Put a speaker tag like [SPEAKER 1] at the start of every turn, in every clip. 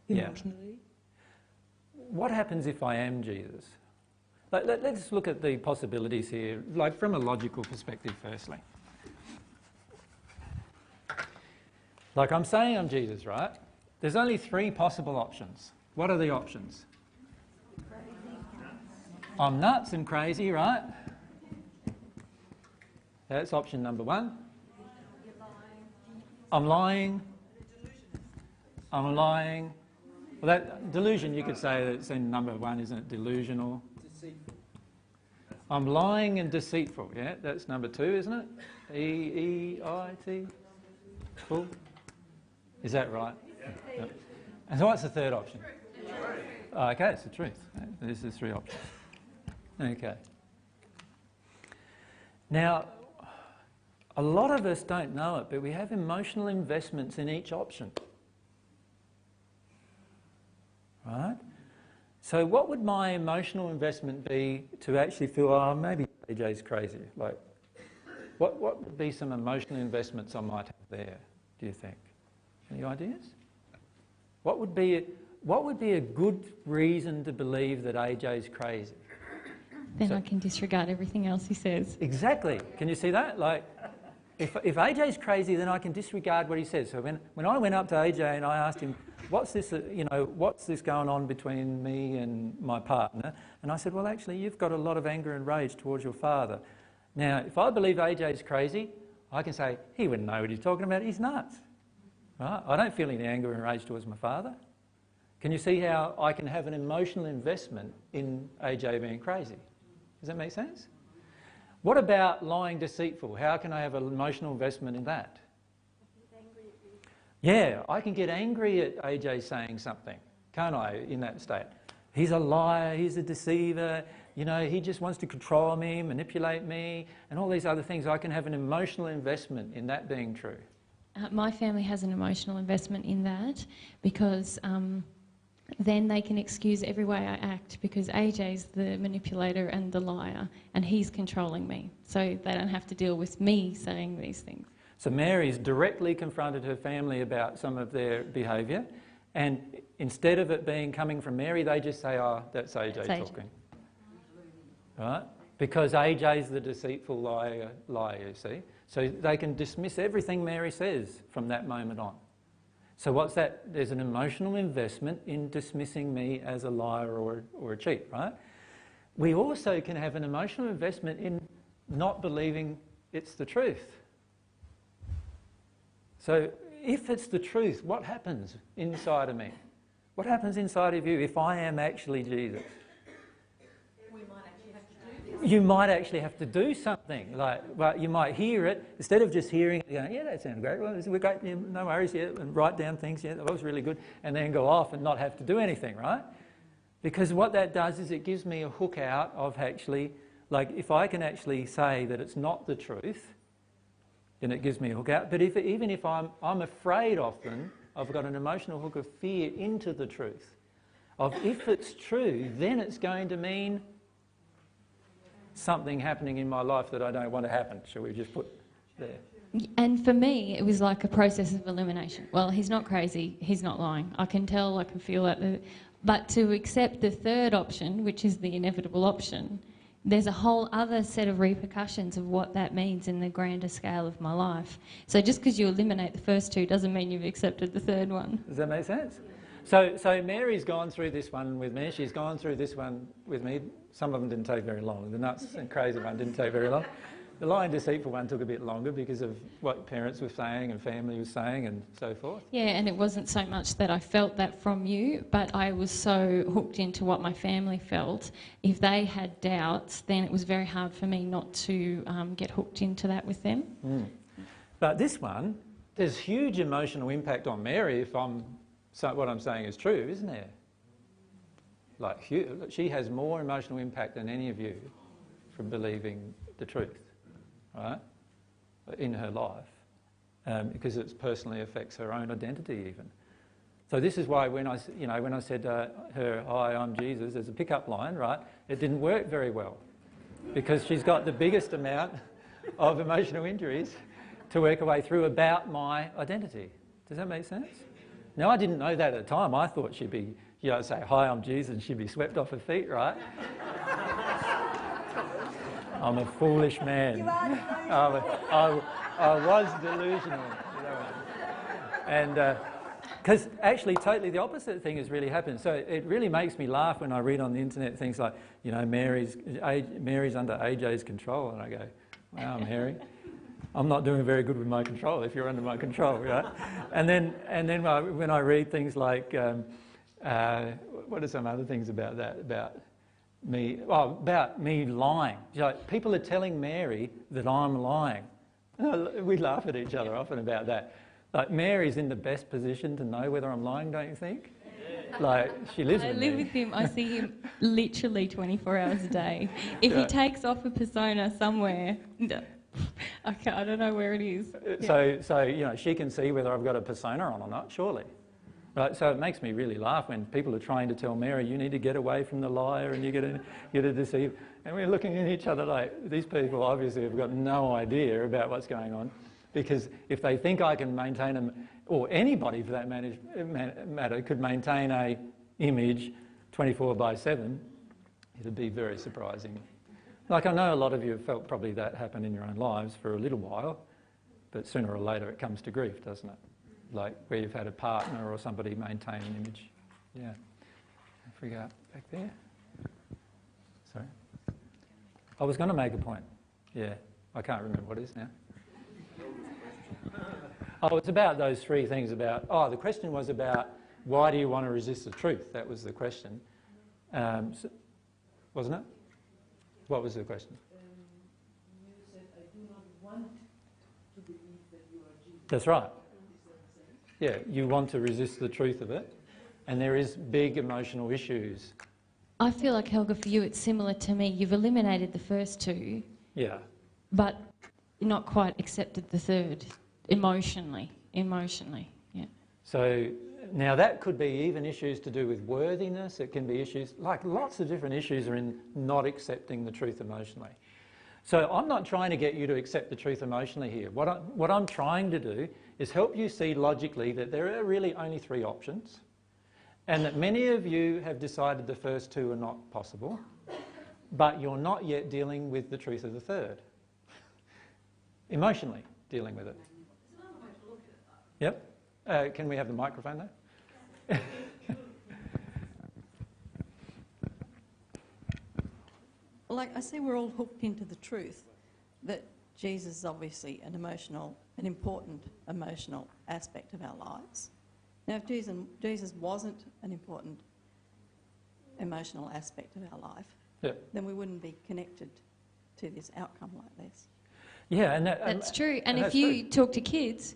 [SPEAKER 1] Yeah.
[SPEAKER 2] emotionally.
[SPEAKER 1] What happens if I am Jesus? Let's look at the possibilities here, like from a logical perspective firstly. Like I'm saying I'm Jesus, right? There's only 3 possible options. What are the options? I'm nuts and crazy, right? That's option number 1. I'm lying. I'm lying. Well, that delusion, you could say that it's in number 1, isn't it? Delusional.
[SPEAKER 3] Deceitful.
[SPEAKER 1] I'm lying and deceitful. Yeah, that's number 2, isn't it? E-E-I-T. Full. Is that right? Yep. And so what's the 3rd option? Oh, okay, it's the truth. This is 3 options. Okay. Now, a lot of us don't know it, but we have emotional investments in each option. Right? So what would my emotional investment be to actually feel, oh, maybe AJ's crazy? Like, what would be some emotional investments I might have there, do you think? Any ideas? What would be a good reason to believe that AJ's crazy?
[SPEAKER 4] Then I can disregard everything else he says.
[SPEAKER 1] Exactly. Can you see that? Like, if AJ's crazy, then I can disregard what he says. So when I went up to AJ and I asked him, what's this going on between me and my partner? And I said, well, actually, you've got a lot of anger and rage towards your father. Now, if I believe AJ's crazy, I can say, he wouldn't know what he's talking about, he's nuts. Right? I don't feel any anger and rage towards my father. Can you see how I can have an emotional investment in AJ being crazy? Does that make sense? What about lying deceitful? How can I have an emotional investment in that? Yeah, I can get angry at AJ saying something, can't I, in that state? He's a liar, he's a deceiver, you know, he just wants to control me, manipulate me, and all these other things. I can have an emotional investment in that being true.
[SPEAKER 4] My family has an emotional investment in that because then they can excuse every way I act because AJ's the manipulator and the liar and he's controlling me. So they don't have to deal with me saying these things.
[SPEAKER 1] So Mary's directly confronted her family about some of their behaviour, and instead of it being coming from Mary, they just say, oh, that's AJ talking. Right? Because AJ's the deceitful liar, you see. So they can dismiss everything Mary says from that moment on. So what's that? There's an emotional investment in dismissing me as a liar or a cheat, right? We also can have an emotional investment in not believing it's the truth. So if it's the truth, what happens inside of me? What happens inside of you if I am actually Jesus? You might actually have to do something. Well, you might hear it, instead of just hearing it, going, yeah, that sounds great, well, we're great, yeah, no worries, yeah, and write down things, yeah, that was really good, and then go off and not have to do anything, right? Because what that does is it gives me a hook out of actually, like, if I can actually say that it's not the truth, then it gives me a hook out. But even if I'm afraid often, I've got an emotional hook of fear into the truth. Of if it's true, then it's going to mean something happening in my life that I don't want to happen. Shall we just put there?
[SPEAKER 4] And for me, it was like a process of elimination. Well, he's not crazy, he's not lying. I can tell, I can feel that. But to accept the 3rd option, which is the inevitable option, there's a whole other set of repercussions of what that means in the grander scale of my life. So just because you eliminate the first 2 doesn't mean you've accepted the 3rd one.
[SPEAKER 1] Does that make sense? So Mary's gone through this one with me. She's gone through this one with me. Some of them didn't take very long. The nuts and crazy one didn't take very long. The lying deceitful one took a bit longer because of what parents were saying and family was saying and so forth.
[SPEAKER 4] Yeah, and it wasn't so much that I felt that from you, but I was so hooked into what my family felt. If they had doubts, then it was very hard for me not to get hooked into that with them.
[SPEAKER 1] Mm. But this one, there's huge emotional impact on Mary if what I'm saying is true, isn't there? Like, she has more emotional impact than any of you from believing the truth, right, in her life, because it personally affects her own identity even. So this is why when I said her, "Hi, I'm Jesus," as a pickup line, right, it didn't work very well, because she's got the biggest amount of emotional injuries to work her way through about my identity. Does that make sense? Now, I didn't know that at the time. I thought she'd be, say, "Hi, I'm Jesus," and she'd be swept off her feet, right? I'm a foolish man.
[SPEAKER 2] You are delusional.
[SPEAKER 1] I was delusional. And because actually totally the opposite thing has really happened. So it really makes me laugh when I read on the internet things like, Mary's under AJ's control. And I go, wow, Mary, I'm not doing very good with my control if you're under my control, right? And then when I read things like, what are some other things about that? About me lying. People are telling Mary that I'm lying. We laugh at each other often about that. Like, Mary's in the best position to know whether I'm lying, don't you think? Like, she lives with me.
[SPEAKER 4] I live with him. I see him literally 24 hours a day. If he takes off a persona somewhere, I don't know where it is.
[SPEAKER 1] So she can see whether I've got a persona on or not, surely. Right, so it makes me really laugh when people are trying to tell Mary, you need to get away from the liar and you get to deceive. And we're looking at each other like, these people obviously have got no idea about what's going on. Because if they think I can maintain or anybody for that matter could maintain a image 24/7, it'd be very surprising. Like, I know a lot of you have felt probably that happen in your own lives for a little while, but sooner or later it comes to grief, doesn't it? Like where you've had a partner or somebody maintain an image. Yeah. If we go back there. Sorry. I was going to make a point. Yeah. I can't remember what it is now. Oh, it's about those three things about... Oh, the question was about why do you want to resist the truth? That was the question. Wasn't it? What was the question?
[SPEAKER 2] You said, I do not want to believe that you are Jesus.
[SPEAKER 1] That's right. Yeah, you want to resist the truth of it. And there is big emotional issues.
[SPEAKER 4] I feel like, Helga, for you it's similar to me. You've eliminated the first two.
[SPEAKER 1] Yeah.
[SPEAKER 4] But not quite accepted the third. Emotionally, yeah.
[SPEAKER 1] So now that could be even issues to do with worthiness. It can be issues, like lots of different issues are in not accepting the truth emotionally. So I'm not trying to get you to accept the truth emotionally here. What I'm trying to do is help you see logically that there are really only three options and that many of you have decided the first two are not possible, but you're not yet dealing with the truth of the third. Emotionally dealing with it. Yep. Can we have the microphone there?
[SPEAKER 3] Like, I see we're all hooked into the truth that Jesus is obviously an important emotional aspect of our lives. Now, if Jesus wasn't an important emotional aspect of our life, then we wouldn't be connected to this outcome like this.
[SPEAKER 1] Yeah, and
[SPEAKER 4] that's true. And if you talk to kids,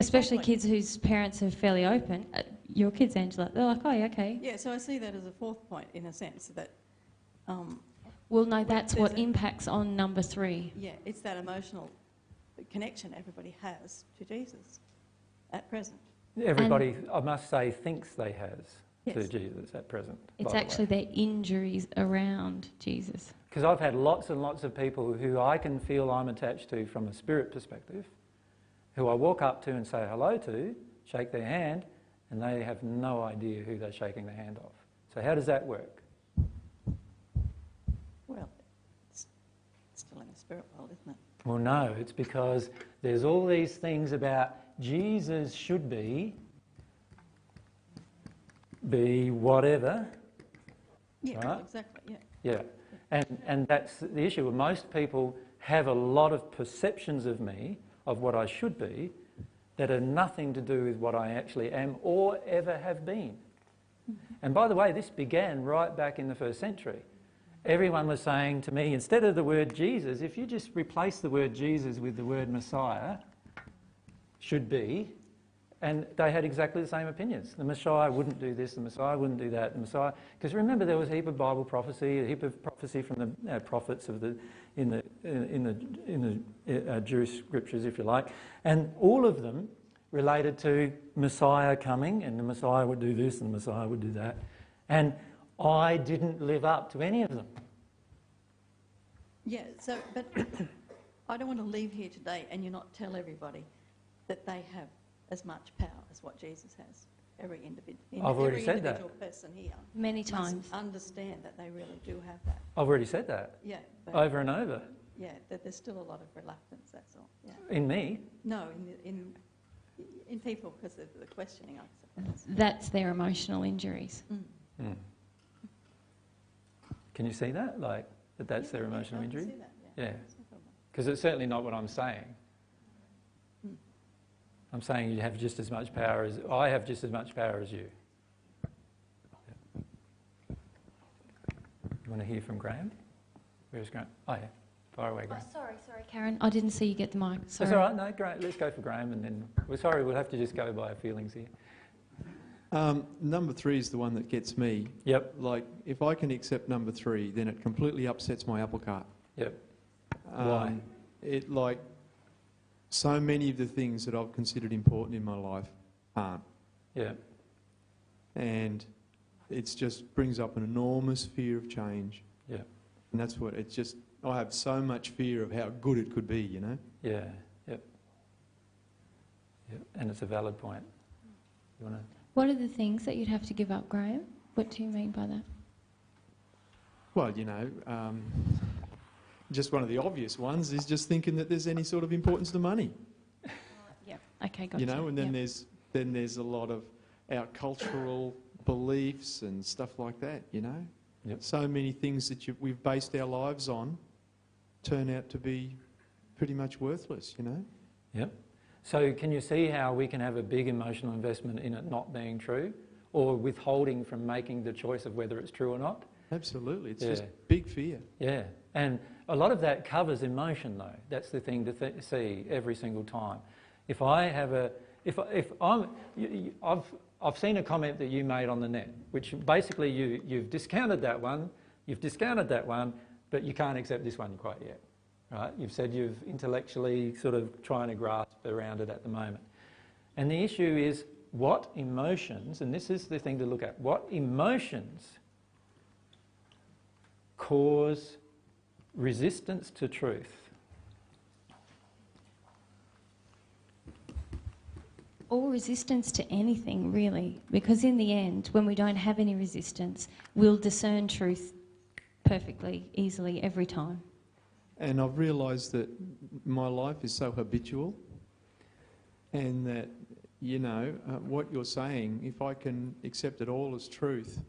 [SPEAKER 4] especially kids whose parents are fairly open, your kids, Angela, they're like, oh, yeah, okay.
[SPEAKER 3] Yeah, so I see that as a fourth point in a sense that...
[SPEAKER 4] well, no, that's what impacts on number three.
[SPEAKER 3] Yeah, it's that emotional connection everybody has to Jesus at present.
[SPEAKER 1] Everybody, I must say, thinks they has to Jesus at present.
[SPEAKER 4] It's actually their injuries around Jesus.
[SPEAKER 1] Because I've had lots and lots of people who I can feel I'm attached to from a spirit perspective, who I walk up to and say hello to, shake their hand, and they have no idea who they're shaking the hand of. So how does that work?
[SPEAKER 3] Well, it's still in the spirit world, isn't it?
[SPEAKER 1] Well, no, it's because there's all these things about Jesus should be whatever.
[SPEAKER 3] Yeah,
[SPEAKER 1] right?
[SPEAKER 3] Exactly, yeah.
[SPEAKER 1] Yeah, and that's the issue. Most people have a lot of perceptions of me, of what I should be, that are nothing to do with what I actually am or ever have been. And by the way, this began right back in the first century. Everyone was saying to me, instead of the word Jesus, if you just replace the word Jesus with the word Messiah, should be, and they had exactly the same opinions. The Messiah wouldn't do this, the Messiah wouldn't do that, the Messiah... Because remember, there was a heap of Bible prophecy, a heap of prophecy from the prophets of in the Jewish scriptures, if you like, and all of them related to Messiah coming, and the Messiah would do this, and the Messiah would do that. And I didn't live up to any of them.
[SPEAKER 3] Yeah, so, but I don't want to leave here today and you not tell everybody that they have as much power as what Jesus has. every individual,
[SPEAKER 1] I've already said that.
[SPEAKER 3] person here
[SPEAKER 4] Many
[SPEAKER 3] must
[SPEAKER 4] times.
[SPEAKER 3] understand that they really do have that.
[SPEAKER 1] I've already said that
[SPEAKER 3] Yeah, but
[SPEAKER 1] over and over.
[SPEAKER 3] yeah, that there's still a lot of reluctance. That's all. Yeah.
[SPEAKER 1] In me,
[SPEAKER 3] No, in people because of the questioning. I suppose.
[SPEAKER 4] That's their emotional injuries.
[SPEAKER 1] mm. Can you see that? Like that's their emotional
[SPEAKER 3] I can
[SPEAKER 1] injury.
[SPEAKER 3] see that, yeah.
[SPEAKER 1] Yeah,
[SPEAKER 3] That's no problem.
[SPEAKER 1] because it's certainly not what I'm saying. I'm saying you have just as much power as I have, just as much power as you. You want to hear from Graham? Where's Graham? Oh yeah, far away, Graham.
[SPEAKER 4] Sorry, Karen. I didn't see you get the mic. Sorry.
[SPEAKER 1] That's all right. No, great. Let's go for Graham, and then we're sorry. We'll have to just go by our feelings here.
[SPEAKER 5] Number 3 is the one that gets me.
[SPEAKER 1] Yep.
[SPEAKER 5] Like, if I can accept number 3, then it completely upsets my apple cart.
[SPEAKER 1] Yep. Why?
[SPEAKER 5] It, like, so many of the things that I've considered important in my life aren't.
[SPEAKER 1] Yeah.
[SPEAKER 5] And it just brings up an enormous fear of change.
[SPEAKER 1] Yeah.
[SPEAKER 5] And that's what, it's just, I have so much fear of how good it could be, you know?
[SPEAKER 1] Yeah. Yep. Yep. And it's a valid point. You want to?
[SPEAKER 4] What are the things that you'd have to give up, Graham? What do you mean by that?
[SPEAKER 5] Well, you know, just one of the obvious ones is just thinking that there's any sort of importance to money.
[SPEAKER 4] Yeah. Okay, gotcha.
[SPEAKER 5] You know, and then
[SPEAKER 4] Yep.
[SPEAKER 5] there's a lot of our cultural beliefs and stuff like that, you know?
[SPEAKER 1] Yep.
[SPEAKER 5] So many things that we've based our lives on turn out to be pretty much worthless, you know?
[SPEAKER 1] Yep. So can you see how we can have a big emotional investment in it not being true, or withholding from making the choice of whether it's true or not?
[SPEAKER 5] Absolutely. It's
[SPEAKER 1] Yeah.
[SPEAKER 5] just big fear.
[SPEAKER 1] Yeah. And a lot of that covers emotion, though. That's the thing to see every single time. If I have a, if I'm, I've seen a comment that you made on the net, which basically you've discounted that one, but you can't accept this one quite yet, right? You've said you've intellectually sort of trying to grasp around it at the moment. And the issue is what emotions, and this is the thing to look at, what emotions cause resistance to truth?
[SPEAKER 4] Or resistance to anything, really, because in the end, when we don't have any resistance, we'll discern truth perfectly, easily, every time.
[SPEAKER 5] And I've realised that my life is so habitual, and that, you know, what you're saying, if I can accept it all as truth,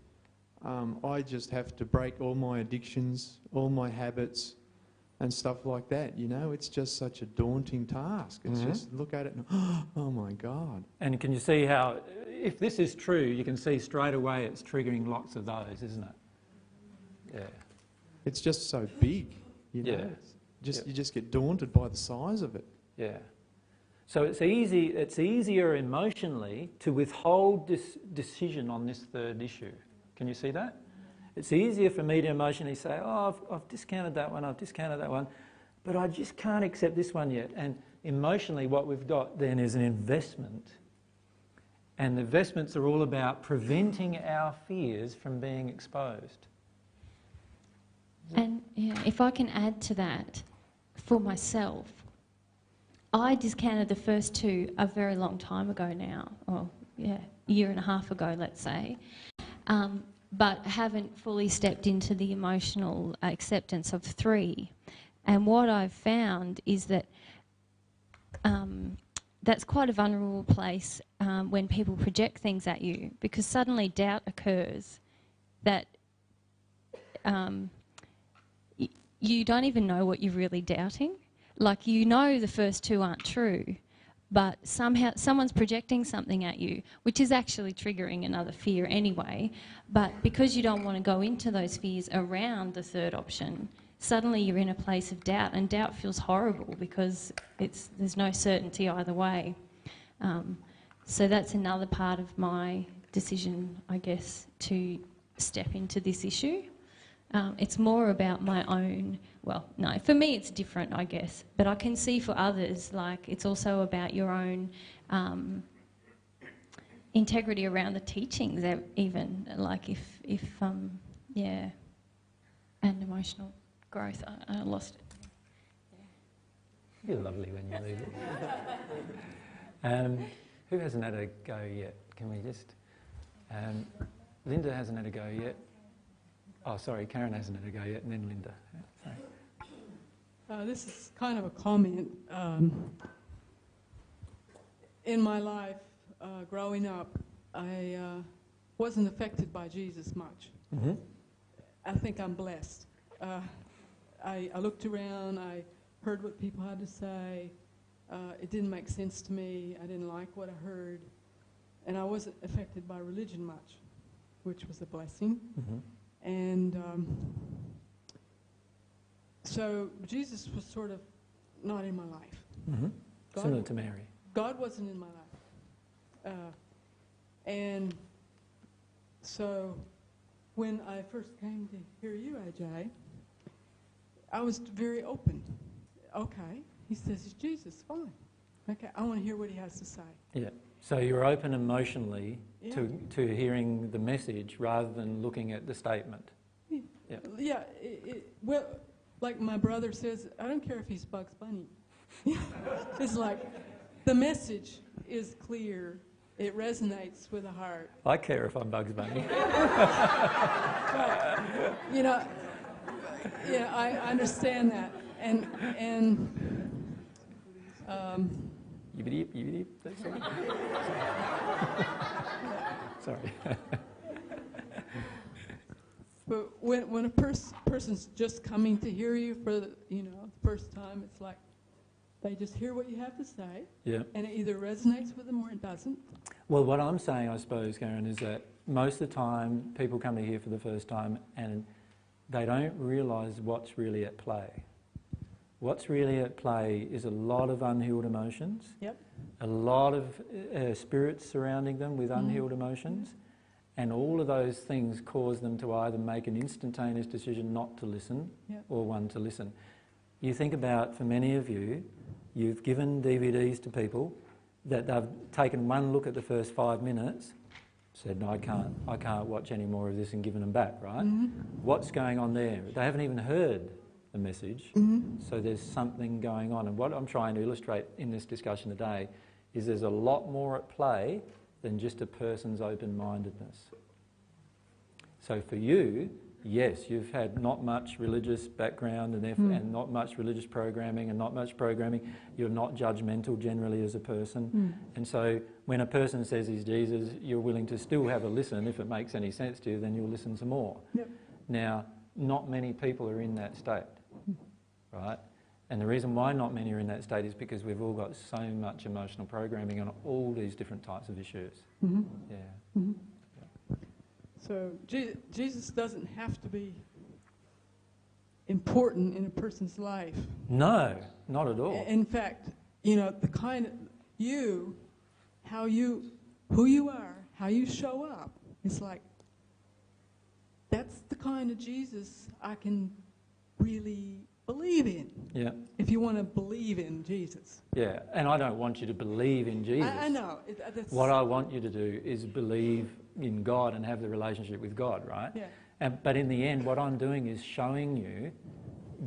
[SPEAKER 5] I just have to break all my addictions, all my habits and stuff like that, you know. It's just such a daunting task. It's just look at it and, oh my God.
[SPEAKER 1] And can you see how, if this is true, you can see straight away it's triggering lots of those, isn't it? Yeah.
[SPEAKER 5] It's just so big, you know.
[SPEAKER 1] Yeah.
[SPEAKER 5] You just get daunted by the size of it.
[SPEAKER 1] Yeah. So it's easier emotionally to withhold this decision on this third issue. Can you see that? It's easier for me to emotionally say, oh, I've discounted that one, but I just can't accept this one yet. And emotionally what we've got then is an investment. And the investments are all about preventing our fears from being exposed.
[SPEAKER 4] And yeah, if I can add to that, for myself, I discounted the first two a very long time ago now, or yeah, a year and a half ago, let's say, but haven't fully stepped into the emotional acceptance of 3. And what I've found is that that's quite a vulnerable place when people project things at you, because suddenly doubt occurs that you don't even know what you're really doubting. Like, you know the first 2 aren't true, but somehow someone's projecting something at you, which is actually triggering another fear anyway. But because you don't want to go into those fears around the third option, suddenly you're in a place of doubt, and doubt feels horrible because there's no certainty either way. So that's another part of my decision, I guess, to step into this issue. It's more about my own, well, no, for me it's different, I guess, but I can see for others, like, it's also about your own integrity around the teachings, even, like, if yeah, and emotional growth. I lost it.
[SPEAKER 1] You're lovely when you leave it. Who hasn't had a go yet? Can we just... Linda hasn't had a go yet. Oh, sorry, Karen hasn't had a go yet, and then Linda. Sorry.
[SPEAKER 6] This is kind of a comment. In my life, growing up, I wasn't affected by Jesus much.
[SPEAKER 1] Mm-hmm.
[SPEAKER 6] I think I'm blessed. I looked around, I heard what people had to say. It didn't make sense to me. I didn't like what I heard. And I wasn't affected by religion much, which was a blessing.
[SPEAKER 1] Mm-hmm.
[SPEAKER 6] And so Jesus was sort of not in my life.
[SPEAKER 1] Mm-hmm. Similar to Mary.
[SPEAKER 6] God wasn't in my life. And so when I first came to hear you, AJ, I was very open. Okay, he says it's Jesus, fine. Okay, I want to hear what he has to say.
[SPEAKER 1] Yeah. So you're open emotionally
[SPEAKER 6] Yeah.
[SPEAKER 1] to hearing the message rather than looking at the statement. Yeah.
[SPEAKER 6] Yeah, well, like my brother says, I don't care if he's Bugs Bunny. It's like the message is clear. It resonates with the heart.
[SPEAKER 1] I care if I'm Bugs Bunny.
[SPEAKER 6] But, you know, yeah, I understand that. And
[SPEAKER 1] Yibbity-yip, yibbity-yip, that's all. Sorry.
[SPEAKER 6] but when a person's just coming to hear you for the first time, it's like they just hear what you have to say,
[SPEAKER 1] Yeah.
[SPEAKER 6] and it either resonates with them or it doesn't.
[SPEAKER 1] Well, what I'm saying, I suppose, Karen, is that most of the time people come to hear for the first time and they don't realise what's really at play. What's really at play is a lot of unhealed emotions,
[SPEAKER 6] Yep.
[SPEAKER 1] a lot of spirits surrounding them with unhealed emotions, and all of those things cause them to either make an instantaneous decision not to listen
[SPEAKER 6] Yep.
[SPEAKER 1] or one to listen. You think about, for many of you, you've given DVDs to people that they've taken one look at the first 5 minutes, said, no, I can't watch any more of this, and given them back, right?
[SPEAKER 6] Mm-hmm.
[SPEAKER 1] What's going on there? They haven't even heard the message,
[SPEAKER 6] Mm-hmm.
[SPEAKER 1] so there's something going on. And what I'm trying to illustrate in this discussion today is there's a lot more at play than just a person's open-mindedness. So for you, yes, you've had not much religious background and not much religious programming and not much programming. You're not judgmental generally as a person. And so when a person says he's Jesus, you're willing to still have a listen. If it makes any sense to you, then you'll listen some more.
[SPEAKER 6] Yep.
[SPEAKER 1] Now, not many people are in that state, right? And the reason why not many are in that state is because we've all got so much emotional programming on all these different types of issues.
[SPEAKER 6] Mm-hmm.
[SPEAKER 1] Yeah.
[SPEAKER 6] Mm-hmm. So Jesus doesn't have to be important in a person's life.
[SPEAKER 1] No, not at all.
[SPEAKER 6] In fact, the kind of who you are, how you show up, it's like, that's the kind of Jesus I can really believe in.
[SPEAKER 1] Yeah.
[SPEAKER 6] If you want to believe in Jesus.
[SPEAKER 1] Yeah, and I don't want you to believe in Jesus.
[SPEAKER 6] I know. That's,
[SPEAKER 1] What I want you to do is believe in God and have the relationship with God, right?
[SPEAKER 6] Yeah.
[SPEAKER 1] But in the end, what I'm doing is showing you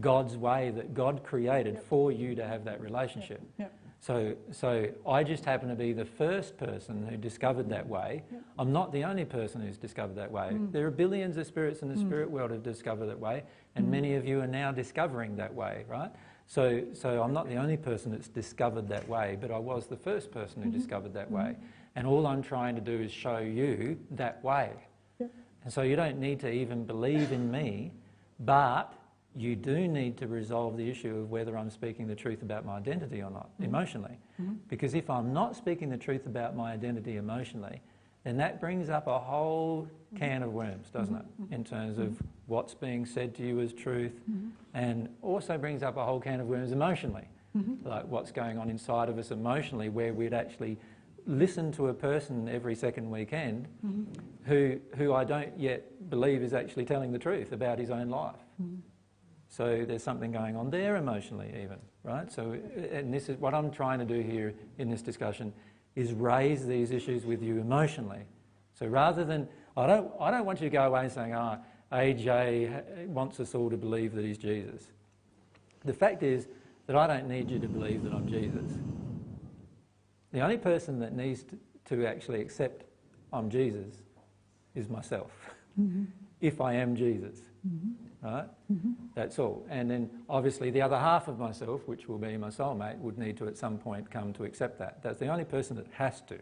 [SPEAKER 1] God's way that God created for you to have that relationship.
[SPEAKER 6] Yeah.
[SPEAKER 1] So I just happen to be the first person who discovered that way.
[SPEAKER 6] Yeah.
[SPEAKER 1] I'm not the only person who's discovered that way. There are billions of spirits in the spirit world who've discovered that way, and many of you are now discovering that way, right? So I'm not the only person that's discovered that way, but I was the first person who discovered that way. And all I'm trying to do is show you that way.
[SPEAKER 6] Yeah.
[SPEAKER 1] And so you don't need to even believe in me, but you do need to resolve the issue of whether I'm speaking the truth about my identity or not, emotionally. Because if I'm not speaking the truth about my identity emotionally, then that brings up a whole can of worms, doesn't it? In terms of what's being said to you as truth, and also brings up a whole can of worms emotionally. Like what's going on inside of us emotionally, where we'd actually listen to a person every second weekend who I don't yet believe is actually telling the truth about his own life. So there's something going on there emotionally even, right? So, and this is what I'm trying to do here in this discussion, is raise these issues with you emotionally. So rather than, I don't want you to go away saying, AJ wants us all to believe that he's Jesus. The fact is that I don't need you to believe that I'm Jesus. The only person that needs to actually accept I'm Jesus is myself. If I am Jesus, right? That's all. And then obviously the other half of myself, which will be my soulmate, would need to at some point come to accept that. That's the only person that has to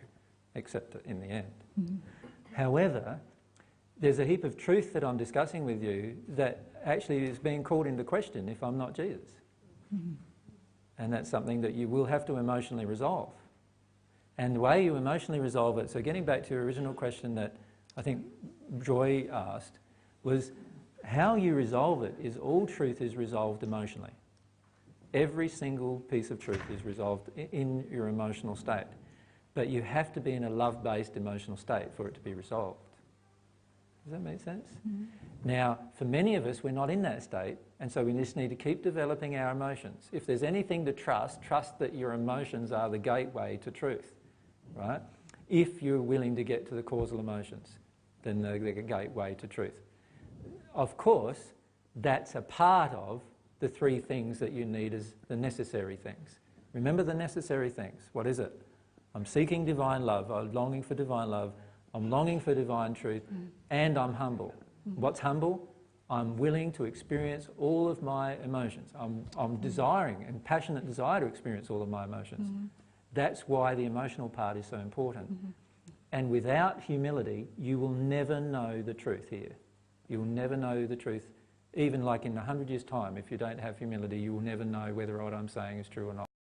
[SPEAKER 1] accept it in the end. However, there's a heap of truth that I'm discussing with you that actually is being called into question if I'm not Jesus. And that's something that you will have to emotionally resolve. And the way you emotionally resolve it, so getting back to your original question that I think Joy asked, was how you resolve it is all truth is resolved emotionally. Every single piece of truth is resolved in your emotional state. But you have to be in a love-based emotional state for it to be resolved. Does that make sense? Now, for many of us, we're not in that state, and so we just need to keep developing our emotions. If there's anything to trust, trust that your emotions are the gateway to truth, right? If you're willing to get to the causal emotions, then they're the gateway to truth. Of course, that's a part of the three things that you need as the necessary things. Remember the necessary things. What is it? I'm seeking divine love. I'm longing for divine love. I'm longing for divine truth. And I'm humble. What's humble? I'm willing to experience all of my emotions. I'm desiring and passionate desire to experience all of my emotions. That's why the emotional part is so important. And without humility, you will never know the truth here. You'll never know the truth. Even like in 100 years' time, if you don't have humility, you will never know whether what I'm saying is true or not.